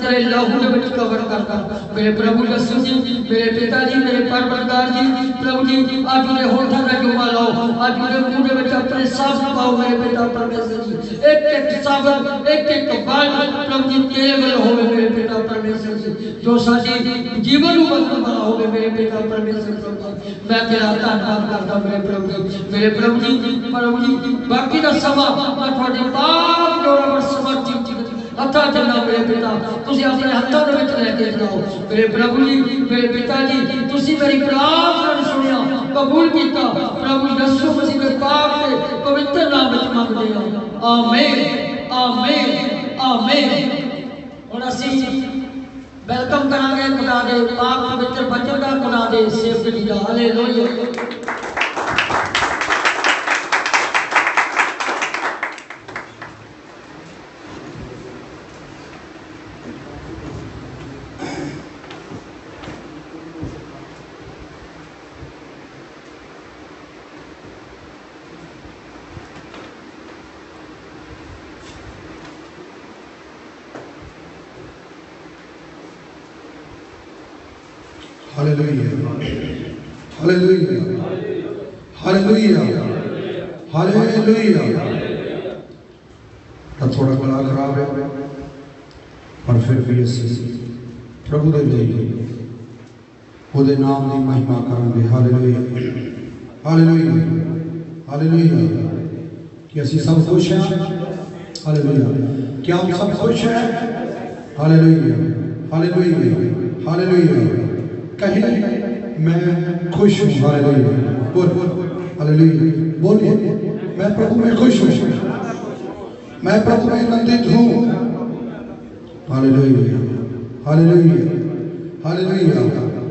तेरे लहू के विच कवर करता मेरे प्रभु यीशु जी मेरे पिताजी मेरे परवरदिगार जी प्रभु जी आज उन्हें होठा का जुमा लाओ आज उन्हें मुंह के विच अपने शब्द पाओ मेरे पिता परमेश्वर जी एक एक शब्द एक एक बात प्रभु जी केवल होवे मेरे पिता परमेश्वर जी जो साडी जीवन को बदलने वाला होवे मेरे पिता परमेश्वर मैं तेरा धन्यवाद करता मेरे प्रभु जी बाकी का समा मैं थोड़े पाप जोड़ा पर समर्पित हथा चलना मेरे पिता तुसी अपने हत्थों के विच लेके जाओ मेरे प्रभु जी मेरे पिता जी तुसी मेरी प्रार्थना सुनिया कबूल किया प्रभु यीशु मसीह के पाक के पवित्र नाम में मांगते हैं आमीन आमीन आमीन। और असी वेलकम करांगे खुदा दे पाक पवित्र वचन का खुदा दे सेवक जी का hallelujah. Hallelujah hallelujah hallelujah hallelujah. थोड़ा गला खराब है पर फिर भी असी प्रभु दे लिए ਉਹਦੇ नाम की महिमा करांगे। Hallelujah hallelujah hallelujah. कि असी सब खुश हैं? हालेलुया। क्या हम सब खुश हैं? Hallelujah hallelujah hallelujah. कहीं मैं खुश हूँ। हालेलुया बोल हालेलुया बोलिए मैं प्रभु में खुश हूँ मैं प्रभु में आनंदित हूँ। Hallelujah hallelujah hallelujah.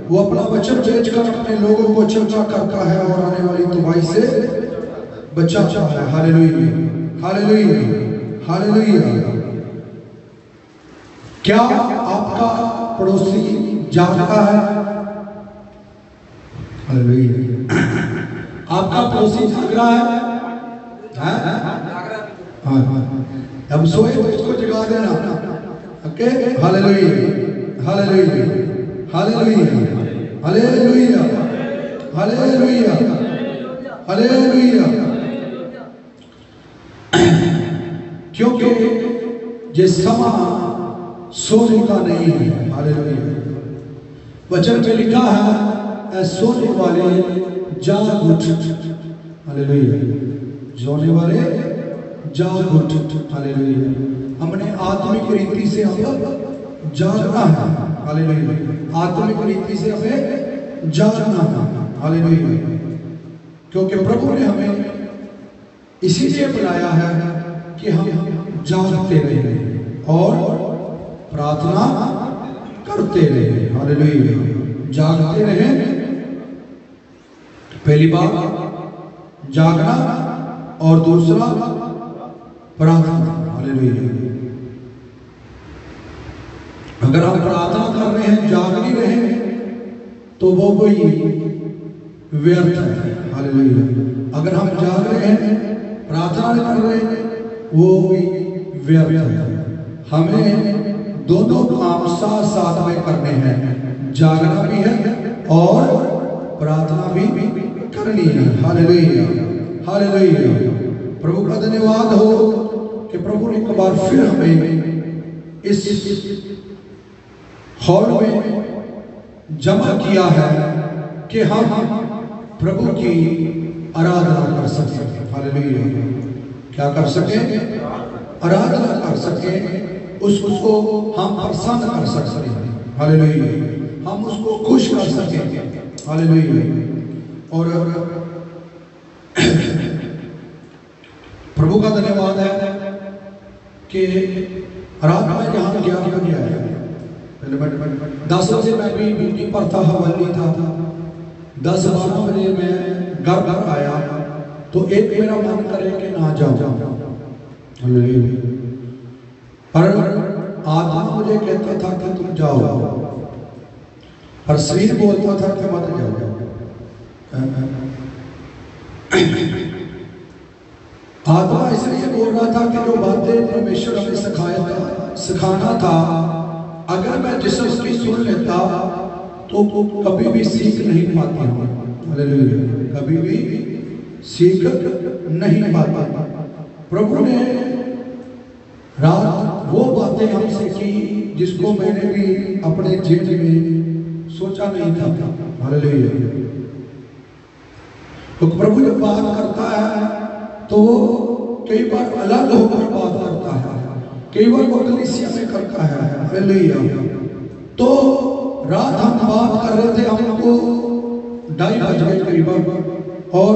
वो अपना वचन बेचकर अपने लोगों को चर्चा करता है और आने वाली तबाही से बचाता है। Hallelujah hallelujah hallelujah. क्या आपका पड़ोसी जागता है? हालेलुया। आपका पड़ोसी जाग रहा है? हाँ हम सोए तो उसको जगा देना। Okay hallelujah hallelujah hallelujah hallelujah hallelujah hallelujah. क्योंकि ये समा सोने का नहीं है। हालेलुया। वचन में लिखा है सोने वाले जाग उठ। हालेलुया। सोने वाले जाग उठ। हालेलुया। हमने आत्मिक रीति से अब जागना है। हालेलुया। आत्मिक रीति से हमें जागना है। हालेलुया। क्योंकि प्रभु ने हमें इसीलिए बुलाया है कि हम जागते रहें और प्रार्थना करते रहे। हालेलुया। जागते रहे। पहली बात जागना और दूसरा प्रार्थना। हालेलुया। अगर हम प्रार्थना कर रहे हैं जाग नहीं रहे तो वो कोई व्यर्थ है। हालेलुया। अगर हम जाग रहे हैं प्रार्थना कर रहे हैं वो भी व्यर्थ है। हमें दोनों काम साथ साथ में करने हैं। जागना भी है और प्रार्थना भी करनी है। Hallelujah hallelujah. प्रभु का धन्यवाद हो कि प्रभु ने एक बार फिर हमें इस हॉल में जमा किया है कि हम प्रभु की आराधना कर सकें। हालेलुया। क्या कर सकें? आराधना कर सकें। उसको हम प्रसन्न कर सकते हैं। हालेलुया। हम उसको खुश कर सकें। हालेलुया। और प्रभु का धन्यवाद है कि रात में जहाँ 11 बजे आया, 10 बजे मैं भी ड्यूटी पर था, हवाली था। 10-12 बजे मैं घर आया तो एक मेरा मन करे कि ना जाओ। हालेलुया। पर आत्मा मुझे कहता था कि तुम जाओ, पर शरीर बोलता था कि मत जाओ। आत्मा इसलिए बोल रहा था कि जो बातें परमेश्वर हमें सिखाना था अगर मैं जिस्म की सुन लेता तो कभी भी सीख नहीं पाता हूँ। हालेलुया, कभी भी सीख नहीं पाता। प्रभु ने रात वो बातें हमसे की जिसको मैंने भी अपने जीवन में सोचा नहीं था। हालेलुया। तो प्रभु जब बात करता है तो वो कई बार अलग होकर बात करता है, कई बार वो कलीसिया में करता है। हालेलुया। तो रात हम बात कर रहे थे, हमको 2:30 बज गए करीबन, और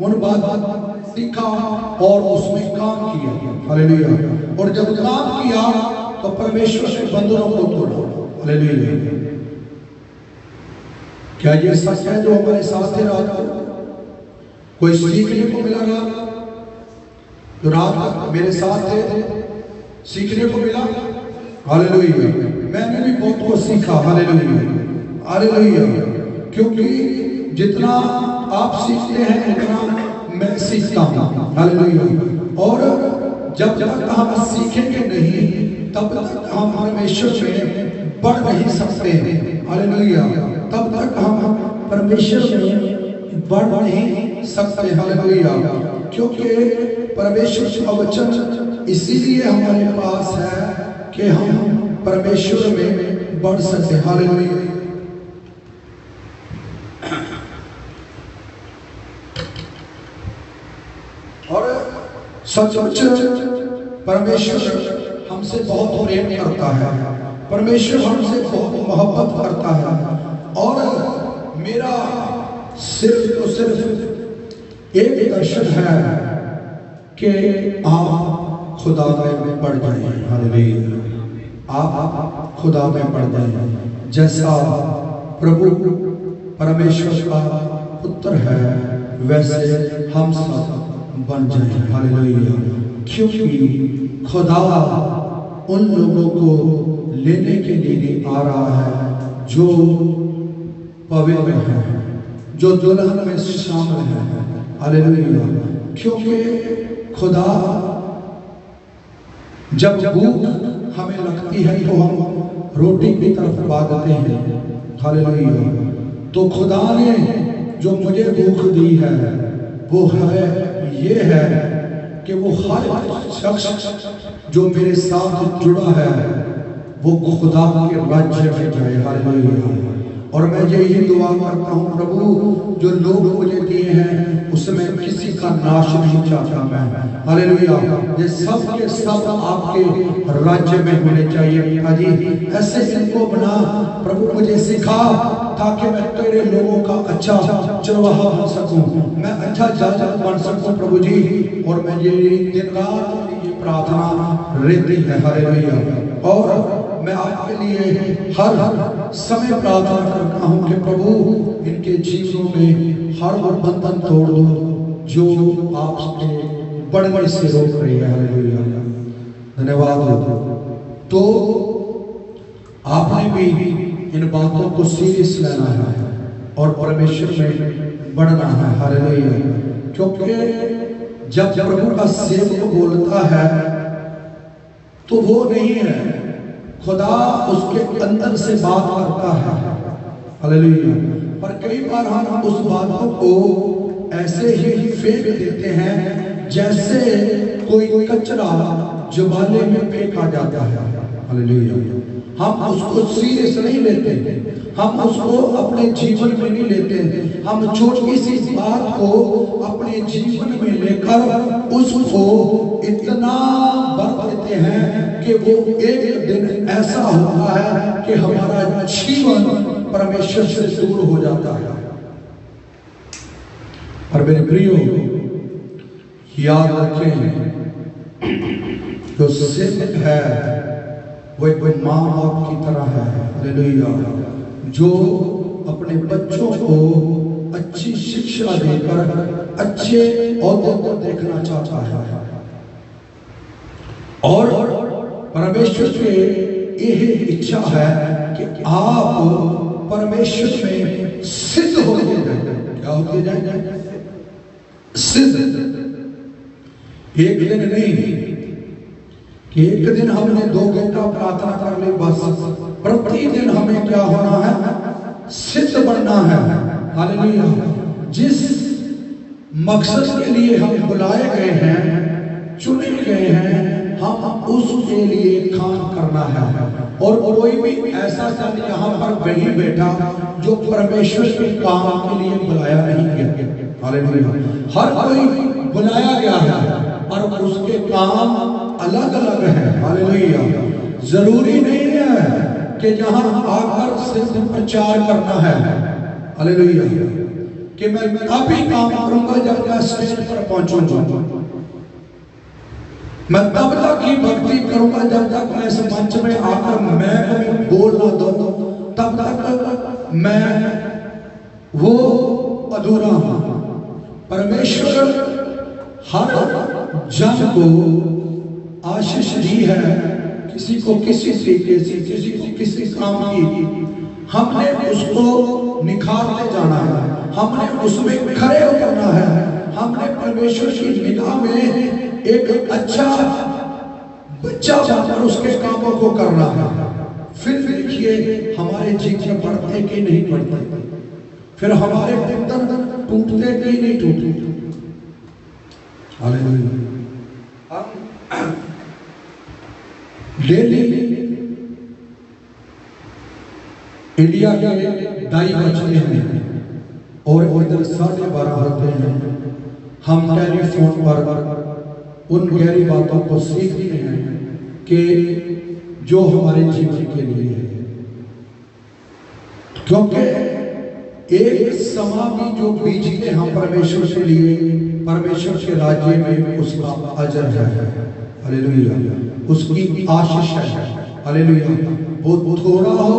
उन बात सीखा और उसमें काम किया। हालेलुया। और जब काम किया तो परमेश्वर ने बंधनों को तोड़ा। हालेलुया। क्या ये सच है जो हमारे साथ है? रात को कोई सीखने को मिला रात, जो रात मेरे साथ थे सीखने को मिला। हालेलुया। मैंने भी बहुत कुछ सीखा। Hallelujah, hallelujah. क्योंकि जितना आप सीखते हैं उतना मैं सीखता हूँ। हालेलुया। और जब तक हम सीखेंगे नहीं तब तक हम परमेश्वर में बढ़ नहीं सकते। हालेलुया। तब तक हम परमेश्वर में बढ़ नहीं सकते। हालेलुया। क्योंकि परमेश्वर का वचन इसीलिए हमारे पास है कि हम परमेश्वर में बढ़ सकते। हालेलुया। और सचमुच परमेश्वर हमसे बहुत प्रेम करता है, परमेश्वर हमसे बहुत मोहब्बत करता है। और मेरा सिर्फ तो सिर्फ एक दर्शन है कि आप खुदा में बढ़ जाए। हालेलुया। आप खुदा में बढ़ जाए, जैसा प्रभु परमेश्वर का पुत्र है वैसे हम सब बन जाए। हालेलुया। क्योंकि खुदा उन लोगों को लेने के लिए आ रहा है जो पवित्र है, जो दुल्हन में शामिल है। हालेलुया। क्योंकि खुदा जब भूख हमें लगती है तो हम रोटी की तरफ भागते हैं। हालेलुया। तो खुदा ने जो मुझे भूख दी है वो है ये है कि वो हर शख्स जो मेरे साथ जुड़ा है वो खुदा के राज्य में जाए। हालेलुया। और मैं यही दुआ करता हूँ, प्रभु जो लोग मुझे दिए हैं उसमें किसी का नाश नहीं चाहता मैं। हालेलुया। ये सब के सब आपके राज्य में होने चाहिए। पिताजी ऐसे इनको बना प्रभु, मुझे सिखा ताकि मैं तेरे लोगों का अच्छा चरवाहा बन सकूं, मैं अच्छा जाजक बन सकूं प्रभु जी। और मैं ये दिन रात ये प्रार्थना रहती है। हालेलुया। और मैं आपके लिए हर समय प्रार्थना करता हूँ कि प्रभु इनके जीवनों में हर वो बंधन तोड़ दो जो आपके बढ़ने से रोक रही है। हालेलुया। धन्यवाद। तो आपने भी इन बातों को सीरियस लेना है और परमेश्वर में बढ़ना है। हालेलुया। क्योंकि जब प्रभु का सेवक बोलता है तो वो नहीं है, खुदा उसके अंदर से बात करता है। हालेलुया। पर कई बार हम उस बातों को ऐसे ही फेंक देते हैं जैसे कोई कचरा जुबाले में फेंका जाता है। हालेलुया। हम उसको सीरियस नहीं लेते, हम उसको अपने जीवन में नहीं लेते। हम छोटी सी बात को अपने जीवन में लेकर उसको इतना भर देते हैं कि वो एक दिन ऐसा होता है कि हमारा जीवन परमेश्वर से दूर हो जाता है। और मेरे प्रियो याद रखें, जो सेवक है वो एक माँ बाप की तरह है। हालेलुया। जो अपने बच्चों को अच्छी शिक्षा देकर अच्छे औहदे को देखना चाहता है। और परमेश्वर की यह इच्छा है कि आप परमेश्वर में सिद्ध होते जाए। क्या होते जाए? सिद्ध। एक दिन नहीं, कि एक दिन हमने 2 घंटा प्रार्थना कर ली बस, प्रतिदिन हमें क्या होना है? सिद्ध बनना है। हालेलुया। जिस मकसद के लिए हम बुलाए गए हैं, चुने गए हैं, हम उसके लिए काम करना है। और कोई भी ऐसा जन यहाँ पर नहीं बैठा जो परमेश्वर के काम के लिए बुलाया नहीं गया। हालेलुया। हर कोई बुलाया गया है पर उसके काम अलग अलग है। हालेलुया। जरूरी नहीं है कि जहां आकर सिर्फ प्रचार करना है। हालेलुया। कि मैं तभी काम करूंगा जब मैं स्टेज पर पहुंचूंगा, मैं तब तक ही भक्ति करूंगा जब तक मैं इस मंच में आकर मैं बोल ना दूं, तब तक मैं वो अधूरा हूं। परमेश्वर हर जन को आशीष दी है, किसी को किसी तरीके से, किसी को किसी काम की। हमने उसको निखारते जाना है, हमने उसमें खड़े उतरना है, हमने परमेश्वर की निगाह में एक अच्छा बच्चा बनकर उसके कामों को करना है। फिर देखिए हमारे जीवन बढ़ते कि नहीं बढ़ते, फिर हमारे बंधन टूटते कि नहीं टूटते। हालेलुया। डेली इंडिया के दाई बजते हैं और इधर 12:30 होते हैं। हम टेलीफोन पर उन गहरी बातों को सीखते हैं कि जो हमारे जीवन के लिए है, क्योंकि एक समा भी जो बीजते हैं परमेश्वर के लिए, परमेश्वर के राज्य में उसका अजर है। हालेलुया। उसकी आशीष है। हालेलुया। वो थोड़ा हो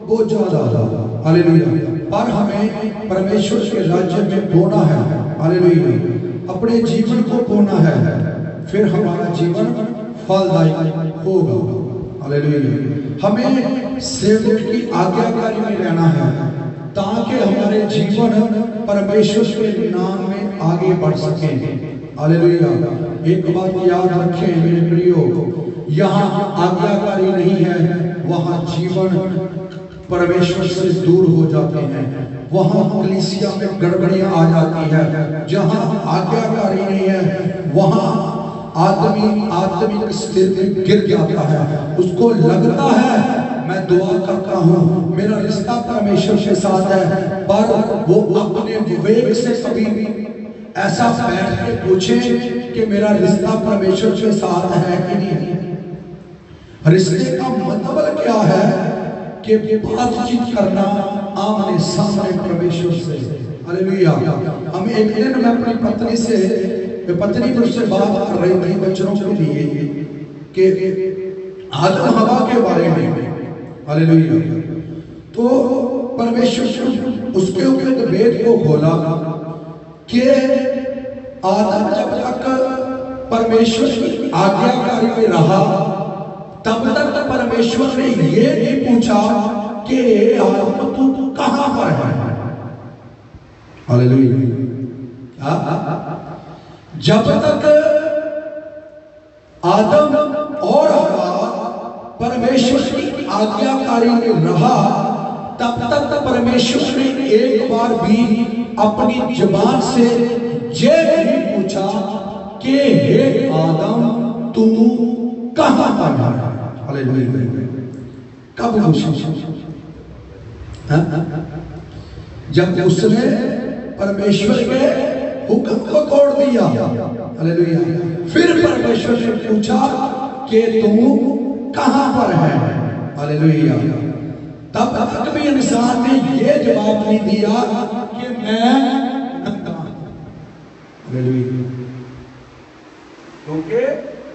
वो ज्यादा हो। हालेलुया। पर हमें परमेश्वर के राज्य में बोना है। हालेलुया। अपने जीवन को बोना है, फिर हमारा जीवन फलदायी होगा। हालेलुया। हमें सेवक की आज्ञाकारी में रहना है ताकि हमारे जीवन परमेश्वर के नाम में आगे बढ़ सके। हालेलुया। एक बात याद रखें मेरे प्रियो, यहाँ आज्ञाकारी नहीं है, वहाँ जीवन परमेश्वर से दूर हो जाते हैं, वहाँ कलीसिया में गड़बड़ियां आ जाती है। जहाँ आज्ञाकारी नहीं है वहाँ आदमी आत्मिक स्थिति गिर जाता है। उसको लगता है मैं दुआ करता हूँ, मेरा रिश्ता परमेश्वर के साथ है, पर वो अपने विवेक से कभी ऐसा बैठ के पूछे कि मेरा रिश्ता परमेश्वर के साथ है कि नहीं। रिश्ते का मतलब क्या है कि बातचीत करना आमने सामने परमेश्वर से। हालेलुया। हम एक दिन मैं अपनी पत्नी से मुझसे बात कर रही थी बच्चों के लिए कि आदम हवा के बारे में। हालेलुया। तो परमेश्वर उसके ऊपर वेद को खोला कि आदम जब तक परमेश्वर की आज्ञाकारी में रहा तब तक परमेश्वर ने ये नहीं पूछा कि आदम तू कहां पर है। हालेलुया। जब तक आदम और हवा परमेश्वर की आज्ञाकारी में रहा तब तक परमेश्वर ने एक बार भी अपनी जुबान से ये नहीं पूछा कि हे आदम तू कहां पर है। हालेलुया। कब पूछा? जब उसने परमेश्वर के हुक्म को तोड़ दिया। हालेलुया। फिर परमेश्वर ने पूछा कि तू कहां पर है। हालेलुया। तब तक भी इंसान ने ये जवाब नहीं दिया कि मैं क्योंकि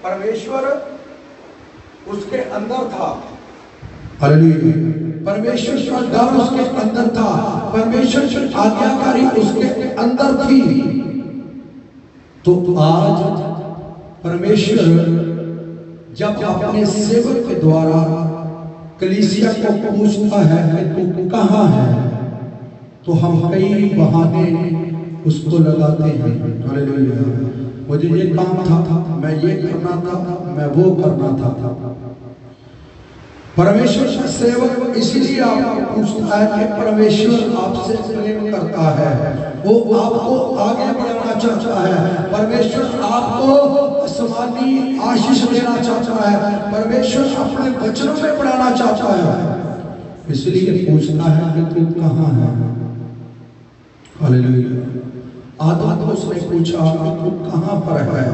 परमेश्वर उसके अंदर था। हालेलुया। परमेश्वर का डर उसके अंदर था, परमेश्वर की आज्ञाकारी उसके अंदर थी। तो आज परमेश्वर जब अपने सेवक के द्वारा कलीसिया को पूछता है कि तू कहां है, तो हम कई बहाने उसको लगाते हैं। हालेलुया। मुझे ये काम था, मैं ये करना था, मैं वो करना था। परमेश्वर का सेवक इसीलिए आपको पूछता है कि परमेश्वर आपसे प्रेम करता है, वो आपको आगे बढ़ाना चाहता है, परमेश्वर आपको आसमानी आशीष देना चाहता है, परमेश्वर अपने वचनों में बढ़ाना चाहता है, इसलिए पूछता है कि तू कहाँ है। हालेलुया। आदम को उसने पूछा कि तू कहाँ पर है।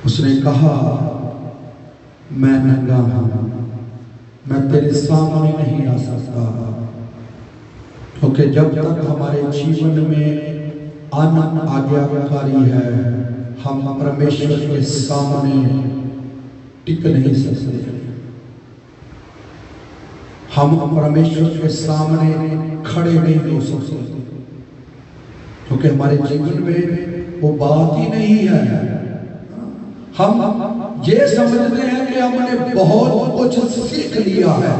उसने कहा मैं नंगा हूं, मैं तेरे सामने नहीं आ सकता, क्योंकि जब तक हमारे जीवन में आनंद आज्ञाकारी है हम परमेश्वर के सामने टिक नहीं सकते, हम परमेश्वर के सामने खड़े नहीं हो सकते, क्योंकि हमारे जीवन में वो बात ही नहीं है। हम ये समझते हैं कि हमने बहुत कुछ सीख लिया है,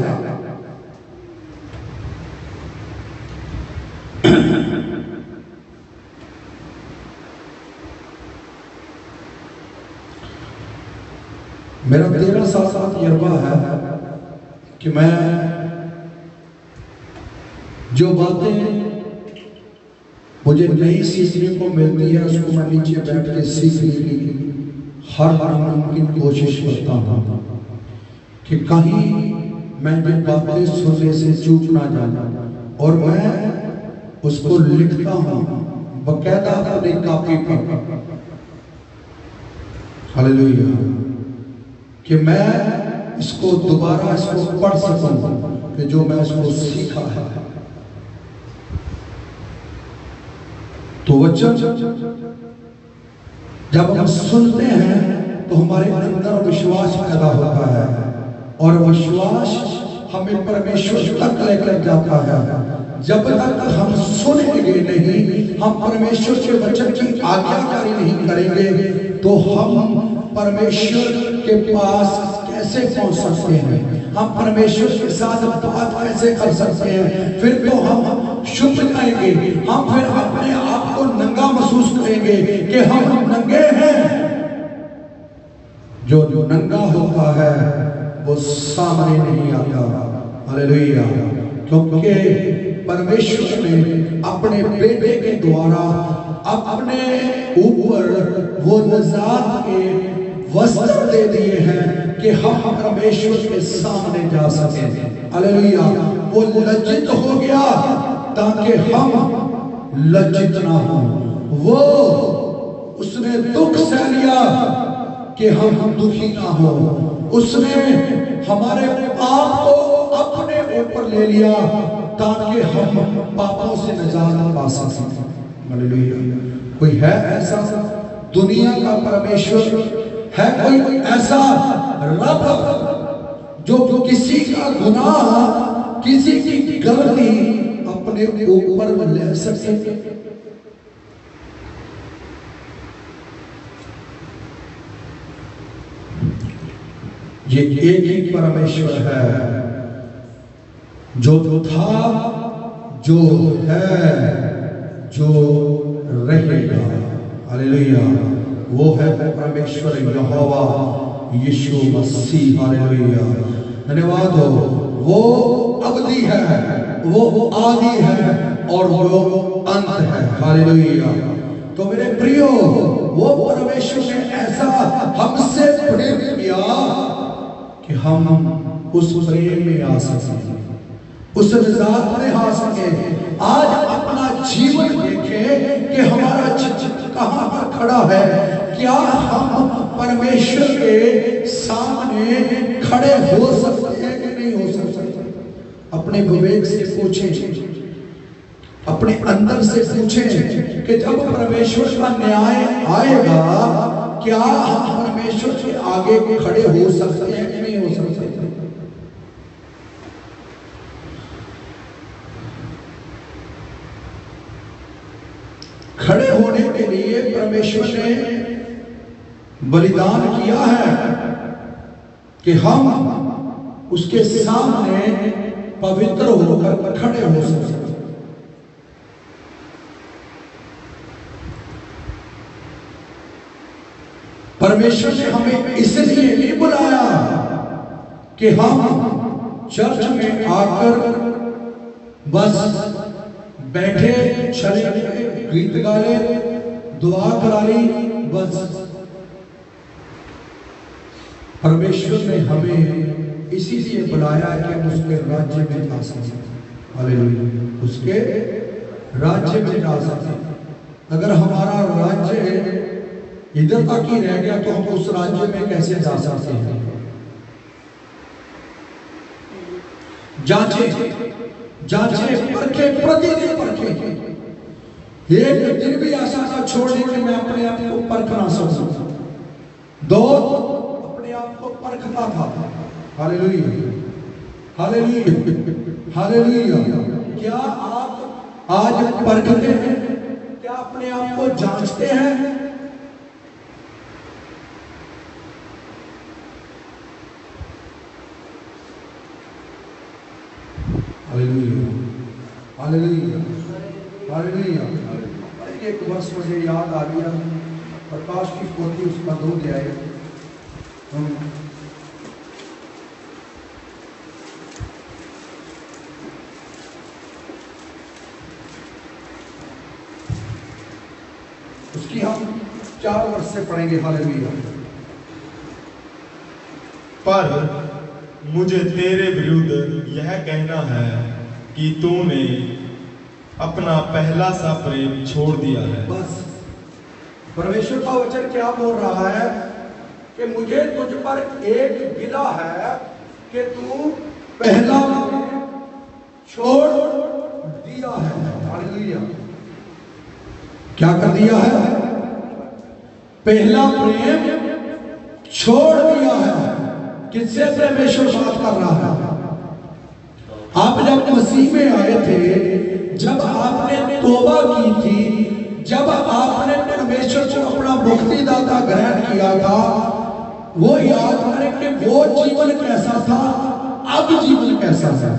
मेरा 13 साल का तजुर्बा है कि मैं जो बातें मुझे नई सीखने को मिलती है उसको मैं नीचे बैठ के सीखने की हर मुमकिन कोशिश करता हूँ कि कहीं मैं ये बातें सुनने से चूक ना जाऊं, और मैं उसको लिखता हूँ बकायदा अपने कॉपी पर। हालेलुया। कि मैं इसको दोबारा इसको पढ़ सकूं कि जो मैं इसको सीखा है। तो वचन जब हम सुनते हैं तो हमारे अंदर विश्वास पैदा होता है, और विश्वास हमें परमेश्वर तक लेकर जाता है। जब तक हम सुनेंगे नहीं, हम परमेश्वर के वचन की आज्ञाकारी नहीं करेंगे, तो हम परमेश्वर के पास कैसे पहुंच सकते हैं, हम परमेश्वर के साथ बात कैसे कर सकते हैं। फिर तो हम छुप जाएंगे, हम फिर अपने आप को नंगा महसूस करेंगे कि हम नंगे हैं। जो नंगा होता है वो सामने नहीं आता। हालेलुया। क्योंकि परमेश्वर ने अपने बेटे के द्वारा अपने ऊपर वो नजात के वस्त्र दे दिए हैं कि हम परमेश्वर के सामने जा सके। हालेलुया। वो लज्जित हो गया ताकि हम लज्जित ना हो, वो उसने दुख सह लिया कि हम दुखी ना हो, उसने हमारे पाप को अपने ऊपर ले लिया ताकि हम पापों से निजात पा सकें। हालेलुया। कोई है ऐसा दुनिया का परमेश्वर? है कोई ऐसा रब जो किसी का गुनाह, किसी की गलती अपने ऊपर ले सके? ये एक ही परमेश्वर है जो था, जो है, जो रहेगा। हालेलुया। वो है परमेश्वर यहोवा यीशु मसीह। हालेलुया। धन्यवाद हो। वो अवधि है, वो आदि है, और वो अंत है। हालेलुया। तो मेरे प्रियो, वो परमेश्वर ने ऐसा हमसे प्रेम किया कि हम उस प्रेम में आ सके, उस निजात में आ सके। आज अपना जीवन देखें कि हमारा कहां पर खड़ा है। क्या हम परमेश्वर के सामने खड़े हो सकते हैं कि नहीं हो सकते? अपने विवेक से पूछें, अपने अंदर से पूछें कि जब परमेश्वर का न्याय आएगा, क्या हम परमेश्वर के आगे खड़े हो सकते हैं कि नहीं हो सकते? खड़े होने के लिए परमेश्वर ने बलिदान किया है कि हम उसके सामने पवित्र होकर खड़े हो सकें। परमेश्वर ने हमें इसलिए नहीं बुलाया कि हम चर्च में आकर बस बैठे चले गीत गा ले दुआ करा ली बस। परमेश्वर ने हमें इसीलिए बुलाया कि हम उसके राज्य में जा सकें। हालेलुया, उसके राज्य में जा सकें। अगर हमारा राज्य इधर तक ही रह गया तो हम उस राज्य में कैसे जा सकते हैं? जांचे जांचे परखे, प्रतिदिन परखे। एक दिन भी ऐसा ना छोड़े कि मैं अपने आप को परख ना सकूं। दो अपने आप को परखता था। Hallelujah, hallelujah, hallelujah. क्या आप आज परखते हैं? क्या अपने आप को जांचते हैं? Hallelujah, hallelujah, hallelujah. एक वर्ष मुझे याद आ गया, प्रकाश की पोथी उसका 2 अध्याय। उसकी हम 4 वर्ष से पढ़ेंगे। हालेलुया। पर मुझे तेरे विरुद्ध यह कहना है कि तूने अपना पहला सा प्रेम छोड़ दिया है। बस परमेश्वर का वचन क्या बोल रहा है कि मुझे तुझ पर एक गिला है कि तू पहला छोड़ दिया है। हालेलुया। क्या कर दिया है? पहला प्रेम छोड़ दिया है। किससे परमेश्वर बात कर रहा है? आप जब मसीह में आए थे, जब आपने तौबा की थी, जब आपने परमेश्वर को अपना मुक्तिदाता ग्रहण किया था, वो याद करें कि वो जीवन कैसा था, अब जीवन कैसा है।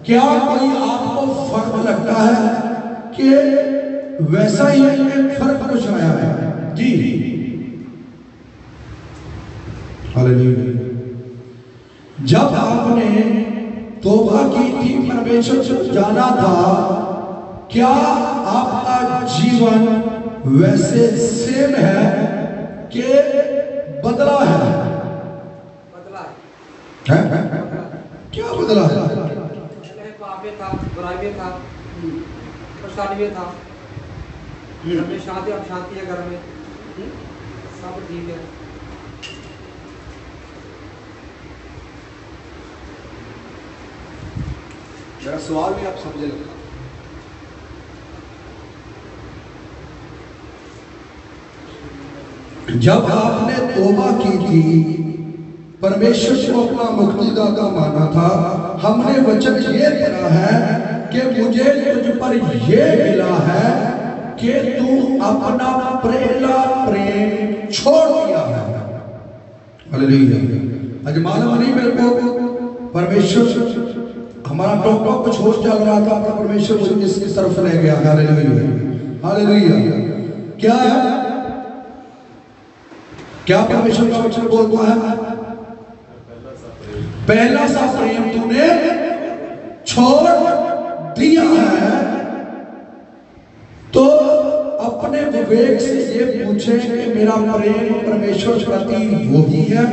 क्या कोई आपको फर्क लगता है कि वैसा ही फर्क कुछ आया है? जी हालेलुया। जब आपने तौबा की थी, परमेश्वर से जाना था, क्या आपका जीवन वैसे सेम है कि बदला है? बदला है? क्या बदला है? पहले पाप में था, बुराई में था, परेशानी में था, घर में शांति, अब शांति है घर में, सब ठीक है। मेरा सवाल भी आप समझे लगता। जब आपने तौबा की थी, परमेश्वर को अपना मुक्तिदाता माना था, हमने वचन ये पढ़ा है कि मुझे तुझ पर ये मिला है कि तू अपना पहला प्रेम छोड़ दिया है। हालेलुया। आज मालूम नहीं मेरे को, परमेश्वर हमारा टॉपिक कुछ और चल रहा था, पर परमेश्वर मुझे इसकी तरफ ले गया। Hallelujah, hallelujah. क्या है? क्या परमेश्वर का वचन बोलता है? पहला सा प्रेम तूने छोड़ दिया है। तो अपने विवेक से ये पूछे कि मेरा प्रेम परमेश्वर प्रति वही है?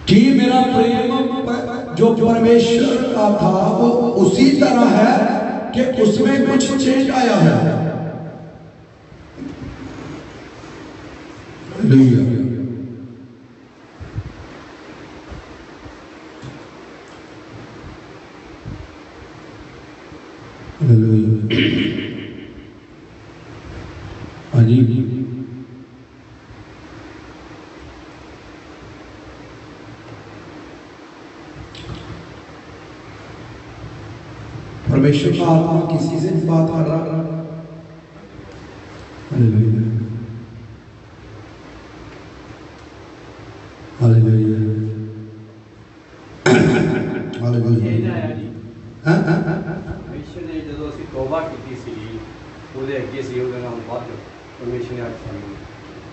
कि मेरा प्रेम जो परमेश्वर का था वो उसी तरह है कि उसमें कुछ चेंज आया है? परमेश्वर का आत्मा किसी से भी बात कर रहा है। Hallelujah, hallelujah. परमेश्वर ने जो तौबा की सी ਉਹਦੇ ਅੱਗੇ ਸੀ ਉਹਦੇ ਨਾਲ ਵੱਧ ਪਰਮੇਸ਼ਰ ਨੇ ਅੱਜ ਸਾਨੂੰ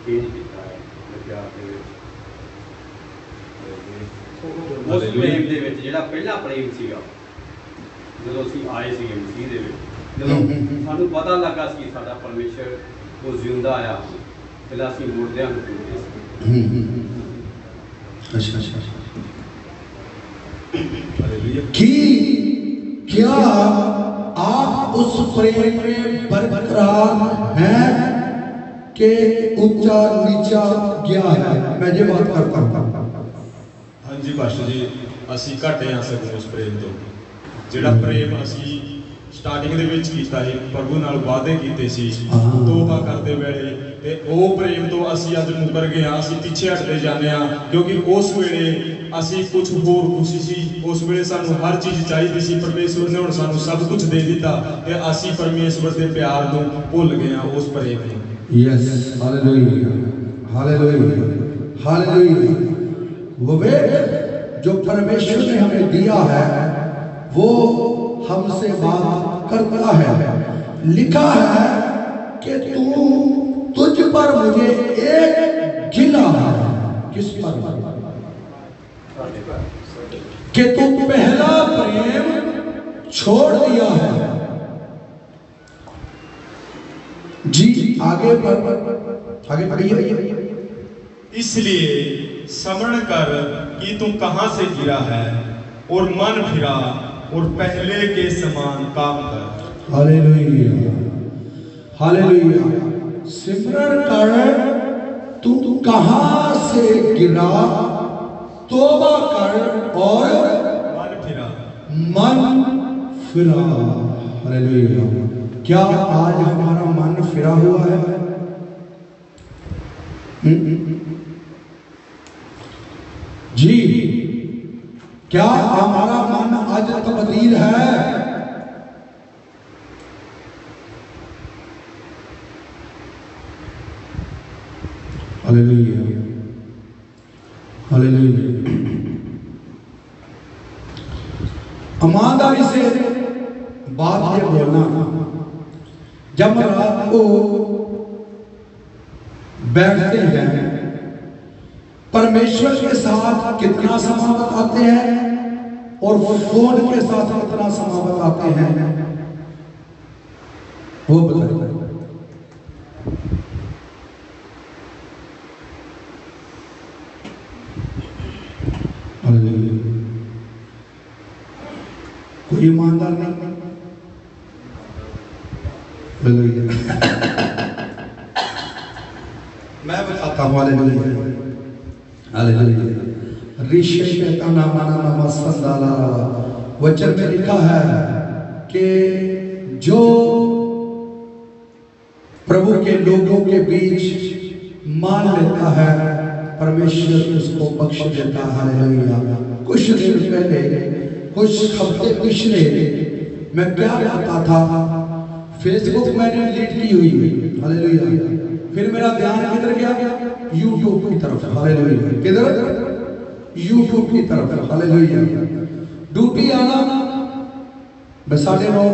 ਚੇਂਜ ਕੀਤਾ ਹੈ ਆਪਣੇ ਪਿਆਰ ਦੇ ਵਿੱਚ ਉਸ ਪ੍ਰੇਮ ਦੇ ਵਿੱਚ ਜਿਹੜਾ ਪਹਿਲਾ ਪ੍ਰੇਮ ਸੀਗਾ ਜਦੋਂ ਅਸੀਂ ਆਏ ਸੀਗੇ ਮਸੀਹ ਦੇ ਵਿੱਚ ਜਦੋਂ ਸਾਨੂੰ ਪਤਾ ਲੱਗਾ ਸੀ ਸਾਡਾ ਪਰਮੇਸ਼ਰ ਉਹ ਜਿੰਦਾ ਆਇਆ ਪਹਿਲਾਂ ਅਸੀਂ ਮੁਰਦਿਆਂ ਨੂੰ ਢੂੰਡਦੇ ਸੀ अच्छा कि क्या आप उस प्रेम में बरकरार हैं कि ऊंचा नीचा गया है? मैं ये बात करता हूँ। हाँ जी पास्टर जी, ਅਸੀਂ ਘਟੇ ਆ ਸਗੋਂ ਉਸ ਪ੍ਰੇਮ ਤੋਂ ਜਿਹੜਾ ਪ੍ਰੇਮ ਅਸੀਂ ਸਟਾਰਟਿੰਗ ਦੇ ਵਿੱਚ ਕੀਤਾ ਸੀ, ਪ੍ਰਭੂ ਨਾਲ ਵਾਅਦੇ ਕੀਤੇ ਸੀ ਤੋਬਾ ਕਰਦੇ ਵੇਲੇ, ਤੇ ਉਹ ਪ੍ਰੇਮ ਤੋਂ ਅਸੀਂ ਅੱਜ ਮੁਕਰ ਗਏ ਹਾਂ, ਅਸੀਂ ਪਿੱਛੇ ਹਟਦੇ ਜਾਂਦੇ ਹਾਂ ਕਿਉਂਕਿ ਉਸ ਵੇਲੇ ਅਸੀਂ ਕੁਝ ਹੋਰ ਖੁਸ਼ੀ ਸੀ, ਉਸ ਵੇਲੇ ਸਾਨੂੰ ਹਰ ਚੀਜ਼ ਚਾਹੀਦੀ ਸੀ, ਪਰਮੇਸ਼ਵਰ ਨੇ ਹੁਣ ਸਾਨੂੰ ਸਭ ਕੁਝ ਦੇ ਦਿੱਤਾ ਤੇ ਅਸੀਂ ਪਰਮੇਸ਼ਵਰ ਦੇ ਪਿਆਰ ਨੂੰ ਭੁੱਲ ਗਏ ਹਾਂ, ਉਸ ਪ੍ਰੇਮ ਨੂੰ। Yes, hallelujah, hallelujah, hallelujah. वो वे जो परमेश्वर ने हमें दिया है वो हमसे बात करता है। लिखा है कि तुझ पर मुझे एक गिला है। किस पर? कि तू पहला प्रेम छोड़ दिया है। जी आगे बढ़िए। इसलिए स्मरण कर कि तू कहां से गिरा है और मन फिरा और पहले के समान काम कर। Hallelujah, hallelujah. सिमरन कर तू कहां से गिरा, तौबा कर और मन फिरा। हालेलुया। क्या आज हमारा मन फिरा हुआ है? जी, क्या हमारा मन आज तब्दील है? Hallelujah, hallelujah. ईमानदारी से बात ये बोलना, जब रात को बैठते हैं परमेश्वर के साथ कितना समय बताते हैं और फोन के साथ कितना समय बताते हैं, वो बताइए। कोई ईमानदार नहीं। मैं बताता हूँ। वचन में लिखा है कि जो प्रभु के लोगों के बीच मान लेता है परमेश्वर उसको बख्श देता है। हालेलुया। कुछ दिन पहले, कुछ हफ्ते पिछले, मैं क्या करता था, फेसबुक मैंने डिलीट की हुई। हालेलुया। फिर मेरा ध्यान किधर गया? यूट्यूब की तरफ। हालेलुया। किधर? यूट्यूब की तरफ। हालेलुया। ड्यूटी आना, मैं 9:30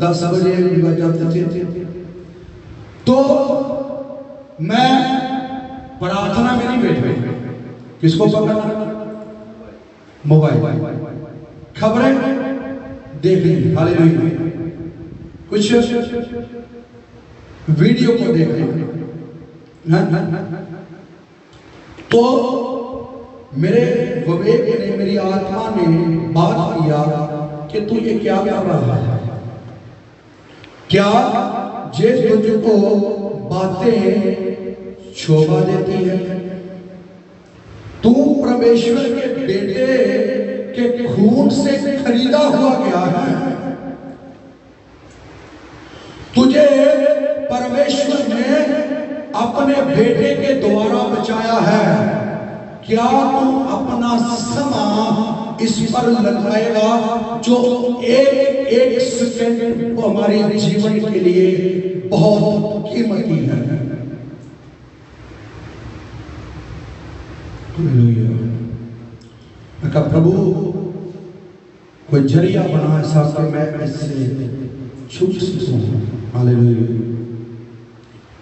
10 बजे जाते थे, तो मैं प्रार्थना में नहीं बैठे। किसको पकड़ना? मोबाइल, खबरें देख ली। हालेलुया। कुछ वीडियो को देख ली। तो मेरे विवेक ने, मेरी आत्मा ने बात किया कि तू ये क्या कर रहा है? क्या जे तुझको बातें शोभा देती है? तू परमेश्वर के बेटे के खून से खरीदा हुआ गया है। तुझे परमेश्वर ने अपने बेटे के द्वारा बचाया है। क्या तू अपना समय इस पर लगाएगा जो एक एक सेकंड हमारे जीवन के लिए बहुत कीमती है? प्रभु कोई जरिया बना ऐसा कि मैं इससे छुप सकूं। हालेलुया।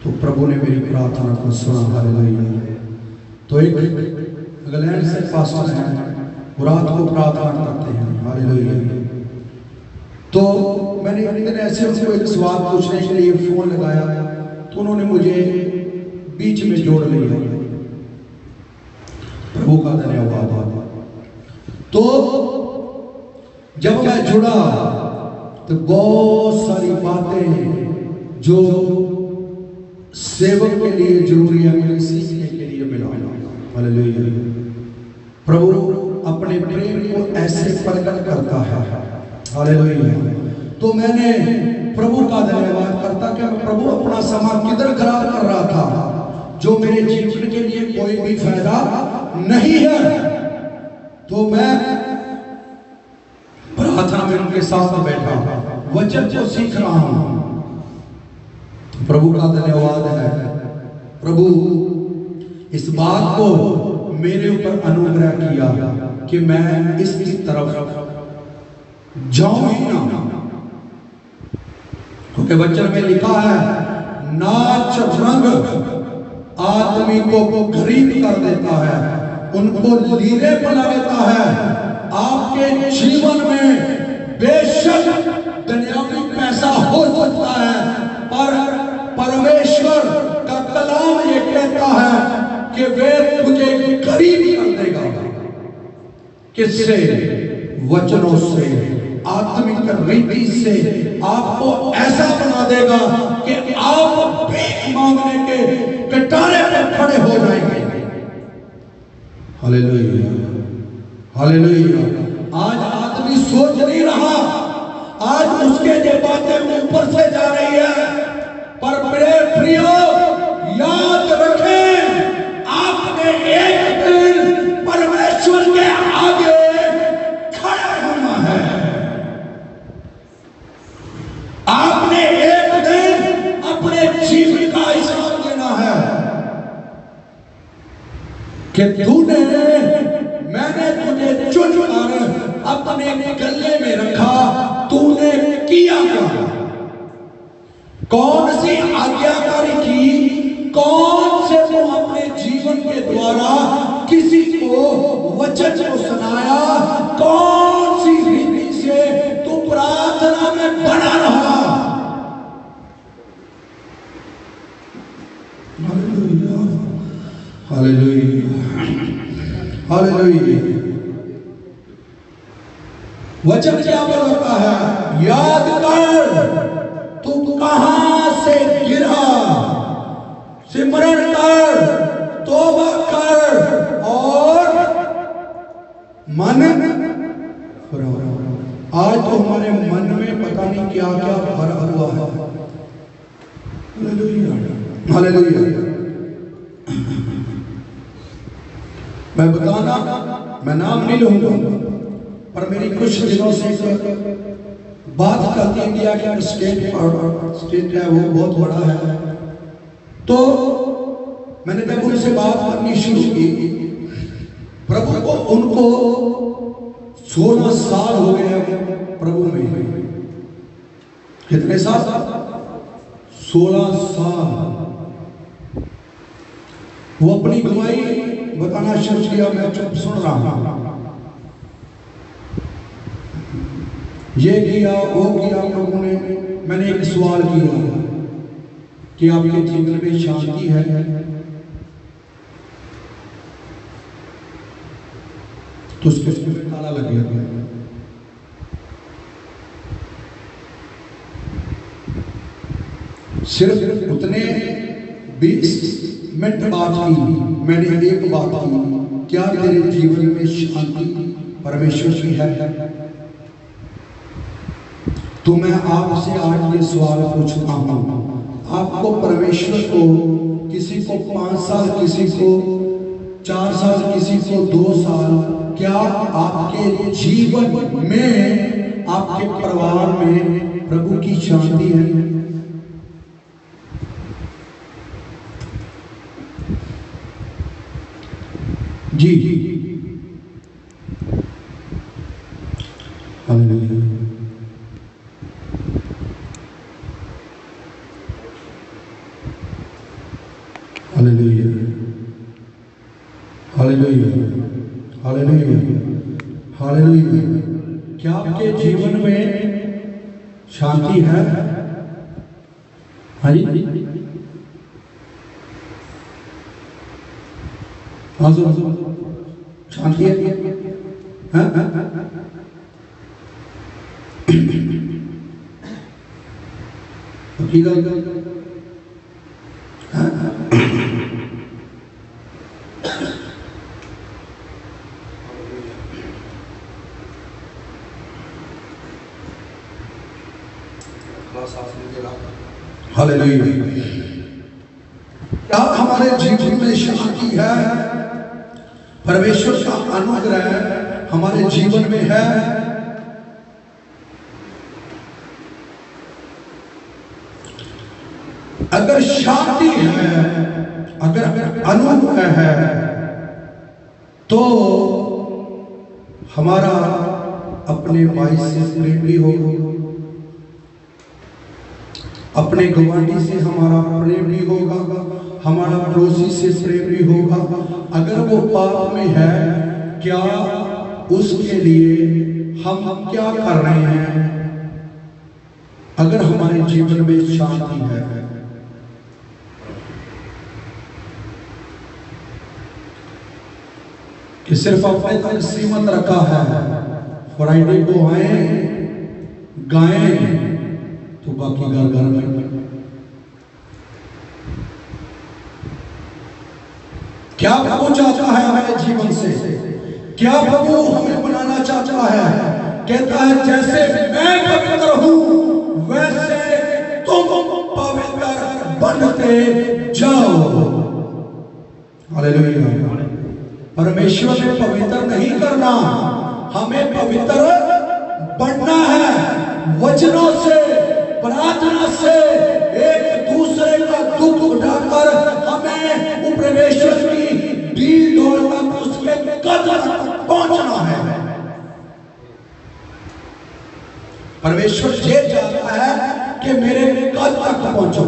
तो प्रभु ने मेरी प्रार्थना को सुना। हालेलुया। तो एक इंग्लैंड से पास्टर हैं, वो रात को प्रार्थना करते हैं। हालेलुया। तो मैंने एक दिन ऐसे उनको एक सवाल पूछने के लिए फोन लगाया, तो उन्होंने मुझे बीच में जोड़ लिया। प्रभु का धन्यवाद। तो जब मैं जुड़ा तो बहुत सारी बातें जो सेवक के लिए जरूरी है मुझे सीखने के लिए मिला। हालेलुया। प्रभु अपने प्रेम को ऐसे प्रकट करता है। हालेलुया। तो मैंने प्रभु का धन्यवाद करता कि मैं प्रभु अपना समय किधर खराब कर रहा था जो मेरे जीवन के लिए कोई भी फायदा नहीं है। तो मैं प्रार्थना में उनके साथ बैठा वचन को सीख रहा हूं। प्रभु का धन्यवाद है। प्रभु इस बात को मेरे ऊपर अनुग्रह किया कि मैं इसकी तरफ जाऊं ही ना, क्योंकि वचन में लिखा है नाच रंग आदमी को गरीब कर देता है, उनको लीरे बना देता है। आपके जीवन में बेशक दुनियावी पैसा हो सकता है, पर परमेश्वर का कलाम ये कहता है कि वे तुझे गरीब कर देगा। किससे? वचनों से, आत्मिक रीति से आपको ऐसा बना देगा कि आप भीख मांगने के कटारे पर खड़े हो जाएंगे। हालेलुया। हालेलुया। आज आदमी सोच नहीं रहा, आज उसके जो बातें ऊपर से जा रही है, पर मेरे प्रियो याद रखें, आपने एक दिन परमेश्वर के आगे खड़ा होना है। आपने एक दिन अपने जीवन का हिसाब देना है कि तूने, मैंने तुझे चुनकर अपने गले में रखा, तूने किया क्या? कौन सी आज्ञाकारी की, कौन से तू अपने जीवन के द्वारा किसी को वचन को सुनाया, कौन सी रीति से तू प्रार्थना में बना रहा? हालेलुया। हालेलुया। वचन क्या बोलता है? याद कर तू कहां से गिरा, सिमरन कर, तौबा कर और मन फरो। आज तो हमारे मन में पता नहीं क्या क्या भरा हुआ है। हालेलुया। हालेलुया। मैं बताना, मैं नाम नहीं लूंगा, पर मेरी कुछ दिनों से बात करती इंडिया के स्टेट है, वो बहुत बड़ा है। तो मैंने जब उनसे बात करनी शुरू की, प्रभु को, उनको 16 साल हो गए प्रभु में। कितने साल? 16 साल। वो अपनी गवाही बताना शुरू किया, मैं चुप सुन रहा हूं। ये किया, वो किया लोगों ने। मैंने एक सवाल किया कि आपके जीवन में शांति है? तो उसके ताला लग गया। सिर्फ उतने 20 मिनट बात की, मैंने एक बात की, क्या तेरे जीवन में शांति परमेश्वर की है? तो मैं आपसे आज ये सवाल पूछता हूं, आपको परमेश्वर को, किसी को 5 साल, किसी को 4 साल, किसी को 2 साल, क्या आपके जीवन में, आपके परिवार में प्रभु की शांति है? जी। Hallelujah. Hallelujah, hallelujah, hallelujah, hallelujah. क्या आपके जीवन में शांति है? हाँ जी, हाँ शांति है, हाँ? हालेलुया। क्या हमारे जीवन में शांति है? परमेश्वर का अनुग्रह हमारे जीवन में है? अगर शांति है, अगर अनुग्रह है, तो हमारा अपने भाई से प्रेम भी होगा, अपने गवांडी से हमारा प्रेम भी होगा, हमारा पड़ोसी से प्रेम भी होगा। अगर वो पाप में है, क्या उसके लिए हम क्या कर रहे हैं? अगर हमारे जीवन में शांति है, कि सिर्फ अपने तक सीमित रखा है, फ्राइडे को आए गाएं तो बाकी घर घर में। क्या प्रभु चाहता है हमारे जीवन से? क्या प्रभु हमें बनाना चाहता है? कहता है जैसे मैं पवित्र हूं वैसे तुम पवित्र बनते जाओ। हालेलुया। परमेश्वर ने पवित्र नहीं करना, हमें पवित्र बनना है। वचनों से, प्रार्थना से, एक दूसरे का दुख उठाकर हमें वो परमेश्वर की भीड़ दौड़ तक उसके कदम तक पहुंचना है। परमेश्वर ये चाहता है कि मेरे कद तक पहुंचो।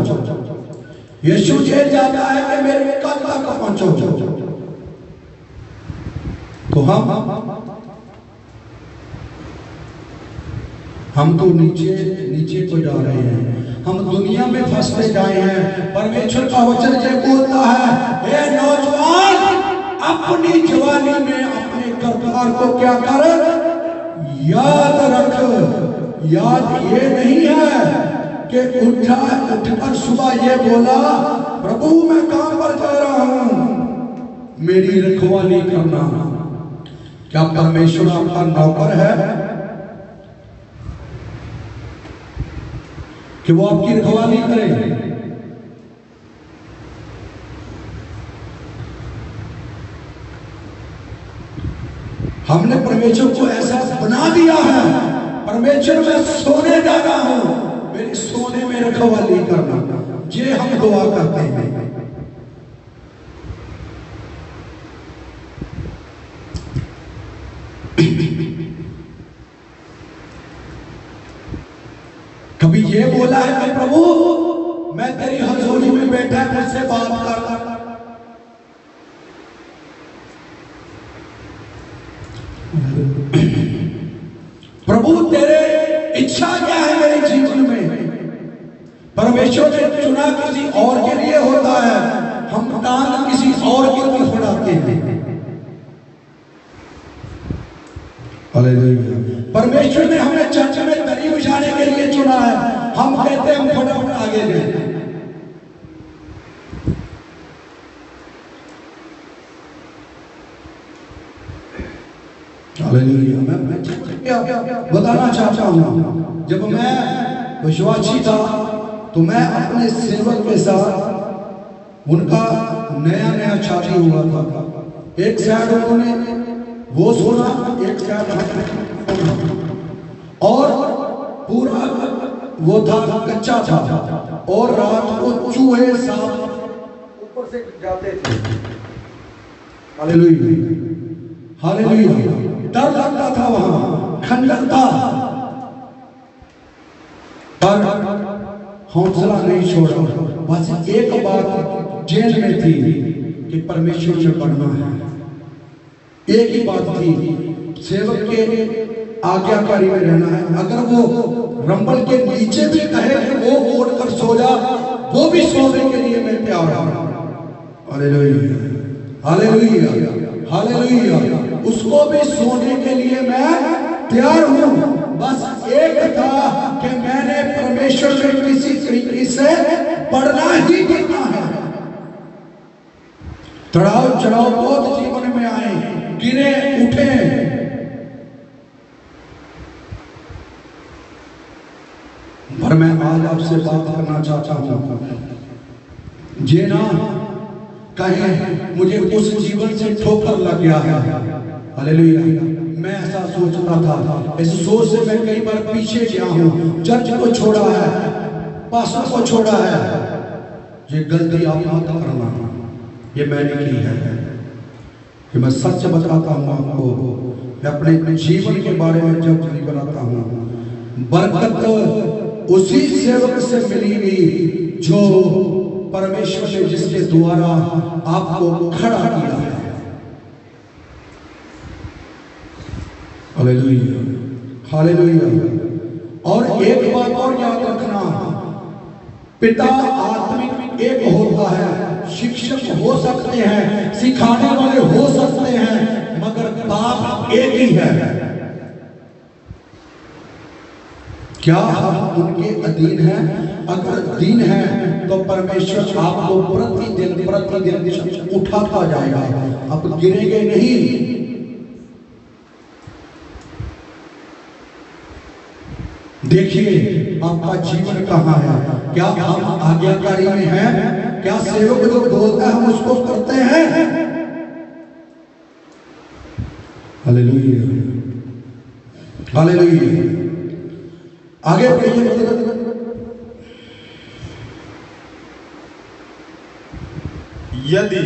यीशु ये चाहता है कि मेरे कद तक पहुंचो। तो हम तो नीचे को जा रहे हैं, हम दुनिया में फंसते जाए हैं। परमेश्वर का वचन ये बोलता है, हे नौजवान, अपनी जवानी में अपने करतार को क्या कर, याद रख। याद ये नहीं है कि उठकर सुबह ये बोला, प्रभु मैं काम पर जा रहा हूं, मेरी रखवाली करना। क्या परमेश्वर आपका नौकर है कि वो आपकी रखवाली करे? हमने परमेश्वर को ऐसा बना दिया है, परमेश्वर मैं सोने जा रहा हूं, मेरी सोने में रखवाली करना। ये हम दुआ करते हैं। कभी ये बोला है कि प्रभु मैं तेरी हजूरी में बैठा मुझसे बात कर। प्रभु तेरे इच्छा क्या है मेरे जीवन में? परमेश्वर ने चुना किसी और के लिए होता है, हम टांग किसी और की तरफ बढ़ाते हैं। परमेश्वर ने हमें चर्च में दरी बिछाने के लिए चुना है, हम कहते हैं हम फटाफट आगे जाएं। मैं बताना चाहता हूं, जब मैं विश्वासी था तो मैं अपने सेवक के साथ, उनका नया शादी हुआ था। एक साइड उन्होंने वो सोना, एक साइड और पूरा वो था कच्चा था, और रात को चूहे सांप ऊपर से जाते थे। Hallelujah, hallelujah. डर लगता था, वहां खंडर था, पर हौसला नहीं छोड़ा। बस एक बात जेल में थी कि परमेश्वर में बढ़ना है। एक ही बात थी, सेवक के आज्ञाकारी में रहना है। अगर वो रंबल के नीचे भी कहे कि वो ओढ़ कर सो जा, वो भी सोने के लिए मैं तैयार हूं। Hallelujah, hallelujah, hallelujah. उसको भी सोने के लिए मैं तैयार हूं। बस एक था कि मैंने परमेश्वर में किसी तरीके से पढ़ना ही करना है। चढ़ाव चढ़ाव बहुत जीवन में आए, गिरे उठे, पर मैं आज आपसे बात करना चाहता हूं। जे ना कहें मुझे उस जीवन से ठोकर लग गया है। हालेलुया। मैं ऐसा सोचता था, इस सोच से मैं कई बार पीछे गया हूं। चर्च को छोड़ा है, पास्टर को छोड़ा है। ये गलती आप मत करना, ये मैंने की है। कि मैं सच बताता हूं आपको, मैं अपने जीवन के बारे में जब नहीं बनाता हूं। बरकत उसी सेवक से मिलेगी जो परमेश्वर ने जिसके द्वारा आपको खड़ा किया है। Hallelujah, hallelujah. और एक बात और याद रखना, पिता आत्मिक एक होता है। शिक्षक हो सकते हैं, सिखाने वाले हो सकते हैं, मगर बाप एक ही है। क्या हम उनके अधीन हैं? अगर अधीन हैं तो परमेश्वर आपको प्रतिदिन उठाता जाएगा, आप गिरेंगे नहीं। देखिए आपका जीवन कहाँ है? क्या हम आज्ञाकारी में हैं? क्या सेवक जो बोलता है हम उसको करते हैं? Hallelujah, hallelujah. आगे बढ़िए। यदि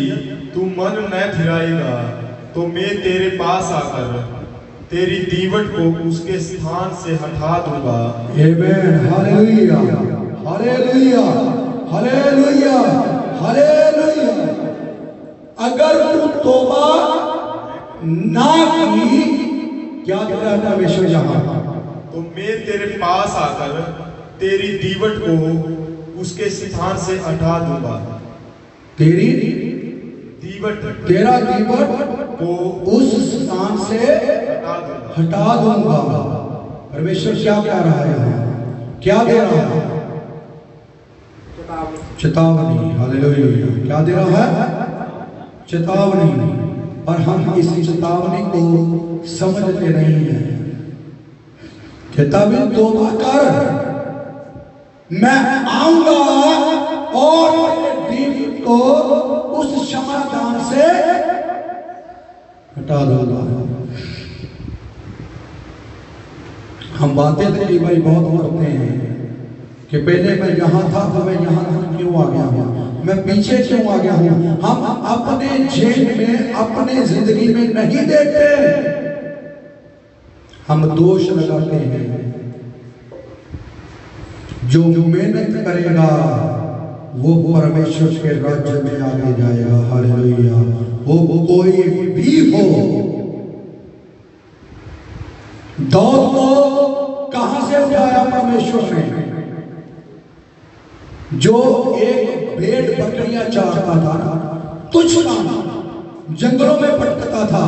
तू मन न फिराएगा तो मैं तेरे पास आकर तेरी दीवट को उसके स्थान से हटा दूंगा। आमेन, हालेलुया, हालेलुया, हालेलुया, हालेलुया। अगर तू तौबा ना की, क्या कह रहा है परमेश्वर यहाँ? तो मैं तेरे पास आकर तेरी दीवट को उसके स्थान से हटा दूंगा। तेरी दीवट, तेरा दीवट को उस स्थान से हटा दूंगा। परमेश्वर क्या कह रहा है यहाँ? क्या दे रहा है? चेतावनी। हालेलुया। क्या दे रहा है? चेतावनी। और हम इस चेतावनी को समझते नहीं है। चेतावनी तौबा कर, मैं आऊंगा और दीप को उस क्षमादान से हटा दूंगा। हम बातें तो कई बार बहुत करते हैं कि पहले मैं यहाँ था तो मैं यहाँ क्यों आ गया हूँ, मैं पीछे क्यों आ गया हूँ। हम अपने जेल में, अपने जिंदगी में नहीं देखते, हम दोष लगाते हैं। जो मेहनत करेगा वो परमेश्वर के राज्य में आगे जाएगा। हालेलुया। वो कोई भी हो। दाऊद को कहां से उठाया परमेश्वर ने? जो एक भेड़ बकरियां चारता था, तुच्छ काम, जंगलों में भटकता था,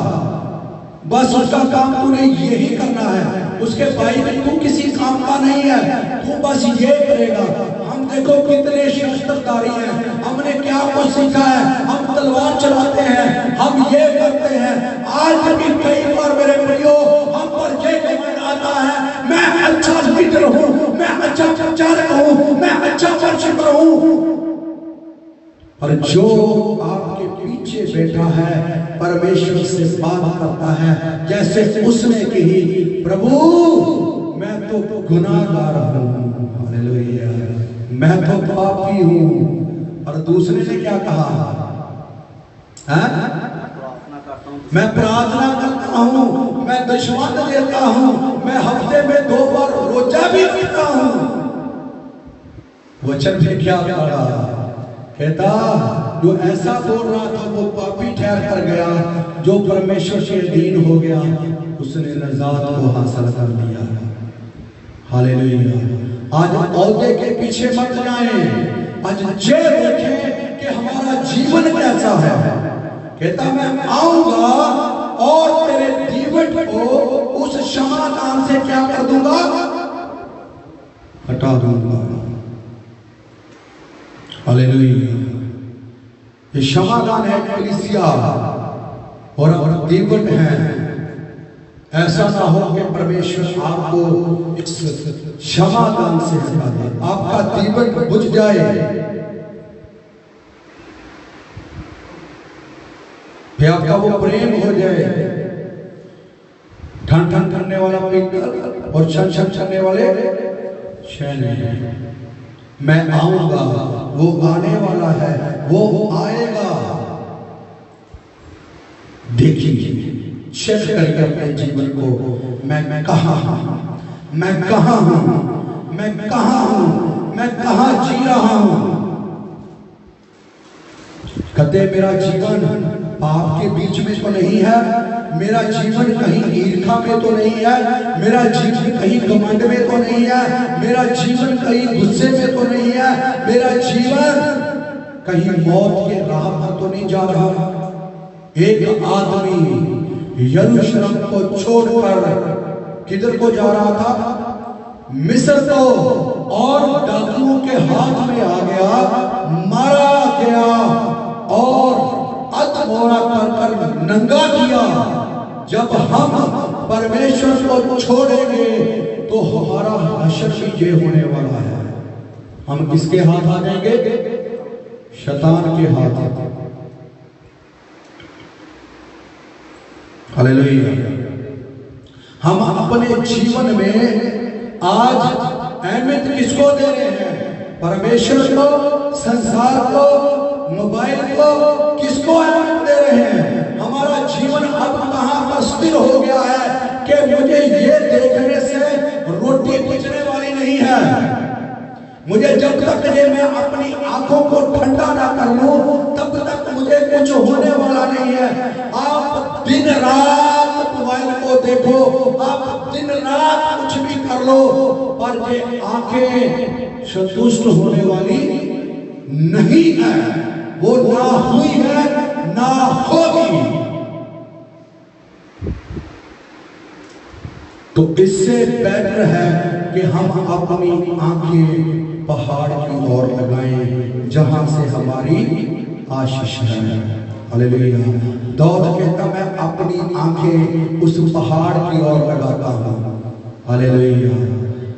बस उसका काम तूने यही करना है। उसके भाई में तू किसी काम का नहीं है, तू बस ये करेगा। हम देखो कितने शस्त्रधारी हैं, हमने क्या कुछ सीखा है, हम तलवार चलाते हैं, हम ये करते हैं। आज भी कई बार मेरे प्रियो हम पर ये कमेंट आता है, मैं अच्छा लीडर हूँ, मैं अच्छा प्रचारक हूँ, मैं अच्छा वर्शिपर हूँ। और जो आपके पीछे बैठा है परमेश्वर से बात करता है जैसे उसने कही, प्रभु मैं तो गुनाहगार हूँ, हालेलुया, मैं तो पापी हूँ। और दूसरे ने क्या कहा? मैं प्रार्थना करता हूँ, मैं दशमलव देता हूँ, मैं हफ्ते में 2 बार रोजा भी रखता हूँ। वचन में क्या कहा? कहता जो ऐसा बोल रहा था वो पापी ठहर कर गया, जो परमेश्वर के अधीन हो गया उसने नजात को हासिल कर लिया। हालेलुया। आज औहदे के पीछे मत जाएं, आज ये देखें कि हमारा जीवन कैसा है। कहता मैं आऊंगा और तेरे दीवट को उस क्षमादान से क्या कर दूंगा, हटा दूंगा। हालेलुया। ये क्षमादान है कलीसिया और दीवट है। ऐसा ना हो कि परमेश्वर आपको इस क्षमादान से हटा दे, आपका दीवट बुझ जाए, फिर आपका वो प्रेम हो जाए। ठन ठन करने वाला पीतल और छन छन करने वाले शैल। मैं आऊंगा, वो आने वाला है, वो आएगा। देखिए चेक करके अपने जीवन को, मैं कहाँ हूँ, मैं कहाँ हूँ, मैं कहाँ हूँ, मैं कहाँ जी रहा हूँ। कहते मेरा जीवन पाप के बीच में तो नहीं है, मेरा जीवन कहीं ईर्ष्या में तो नहीं है, मेरा जीवन कहीं घमंड में तो नहीं है, मेरा जीवन कहीं गुस्से में तो नहीं है, मेरा जीवन कहीं मौत के राह पर तो नहीं जा रहा। एक आदमी यरूशलेम को छोड़कर किधर को जा रहा था, मिस्र को, और डाकुओं के हाथ में आ गया, मारा गया और अधमोरा कर नंगा किया। जब हम परमेश्वर को छोड़ेंगे तो हमारा हशर भी ये होने वाला है। हम किसके हाथ आ जाएंगे, शैतान के हाथ। हालेलुया। हम अपने जीवन में आज अहमियत किसको दे रहे हैं, परमेश्वर को, संसार को, मोबाइल को, किसको अहमियत दे रहे हैं। हमारा जीवन अब कहां पर स्थिर हो गया है कि मुझे ये देखने से रोटी बचने वाली नहीं है। मुझे जब तक ये मैं अपनी आंखों को ठंडा ना कर लूं तब तक मुझे कुछ होने वाला नहीं है। आप दिन रात मोबाइल को देखो, आप दिन रात कुछ भी कर लो, पर ये आंखें संतुष्ट होने वाली नहीं है। वो ना हुई है ना होगी। तो इससे बेहतर है कि हम अपनी आंखें पहाड़ की ओर लगाएं जहां से हमारी आशीष है। हालेलुया। दाऊद कहता मैं अपनी आंखें उस पहाड़ की ओर लगाता हूं। हालेलुया।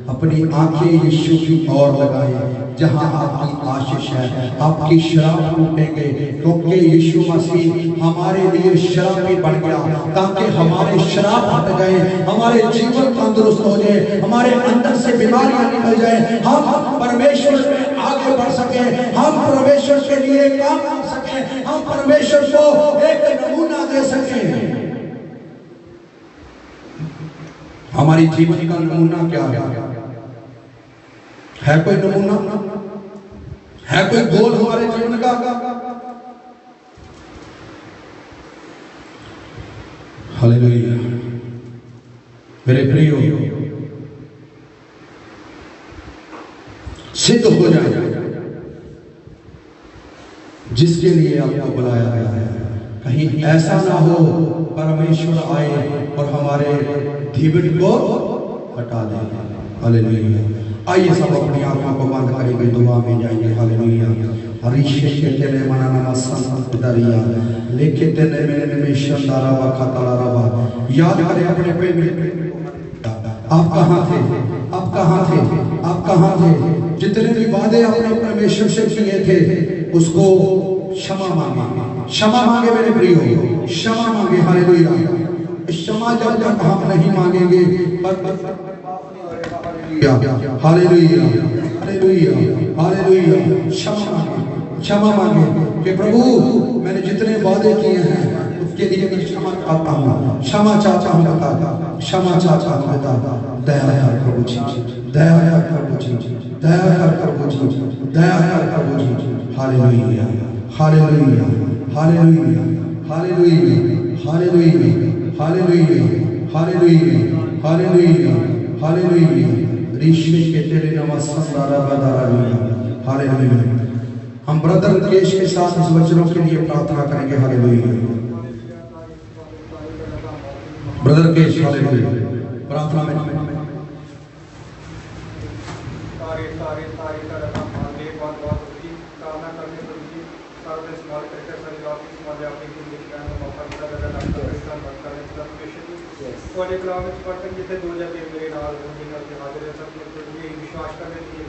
अपनी आंखें यीशु की ओर लगाएं जहां आपकी आशीष है। आपकी शराब टूटेंगे क्योंकि यीशु मसीह हमारे लिए शराबी बन गया, ताकि हमारे शराब हट जाए, हमारे जीवन तंदुरुस्त हो जाए, हमारे अंदर से बीमारियां निकल जाए, हम परमेश्वर में आगे बढ़ सके, हम परमेश्वर के लिए काम कर सके, हम परमेश्वर को एक नमूना दे सके। हमारी जीवन का नमूना क्या है कोई नमूना है, कोई गोल हमारे जीवन का? हालेलुया। मेरे प्रियो, सिद्ध हो जाए जिसके लिए आपको बुलाया गया है। कहीं ऐसा ना हो परमेश्वर आए और हमारे दीवट को हटा दे। हालेलुया। आइए सब अपनी आंखों को बंद करेंगे, दुआ में जाएंगे। हालेलुया। हरीशे के तेरे मना नमस्कार दरिया लेके तेरे मेरे में शंदारा वा खतरा रवा। याद करें अपने पे आप कहां थे, आप कहां थे, आप कहां थे। जितने भी वादे आपने परमेश्वर से किए थे उसको क्षमा मांगे, क्षमा मांगे मेरे प्रियो, क्षमा मांगे। हालेलुया। क्षमा जब तक हम नहीं मांगेंगे हालेलुया, हालेलुया, हालेलुया। क्षमा मांगे, क्षमा मांगे कि प्रभु मैंने जितने वादे किए हैं उसके लिए मैं क्षमा चाहता हूँ, क्षमा चाहता हूँ बता, क्षमा चाहता हूँ बता। दया कर प्रभु जी, दया कर प्रभु जी, दया कर प्रभु जी, दया कर प्रभु जी। Hallelujah, hallelujah hallelujah hallelujah hallelujah hallelujah hallelujah hallelujah hallelujah ऋषि के तेरे नमस्कारा बदारा हालेलुया। हम ब्रदर केश के साथ इस वचनों के लिए प्रार्थना करेंगे। हालेलुया ब्रदर केश हालेलुया प्रार्थना में सारे सारे सारे तरह मांगे बहुत बहुत उसकी कामना करने पर भी सारे इस्तेमाल करके सारी बात इस्तेमाल अपनी जिंदगी का मौका मिला लगा डॉक्टर पाकिस्तान बनता है सब स्पेशली कॉलेज क्लास में पढ़ते जितने 2 या 3 मेरे नाल होंगे करके हाजिर है सब लोग ये विश्वास करने की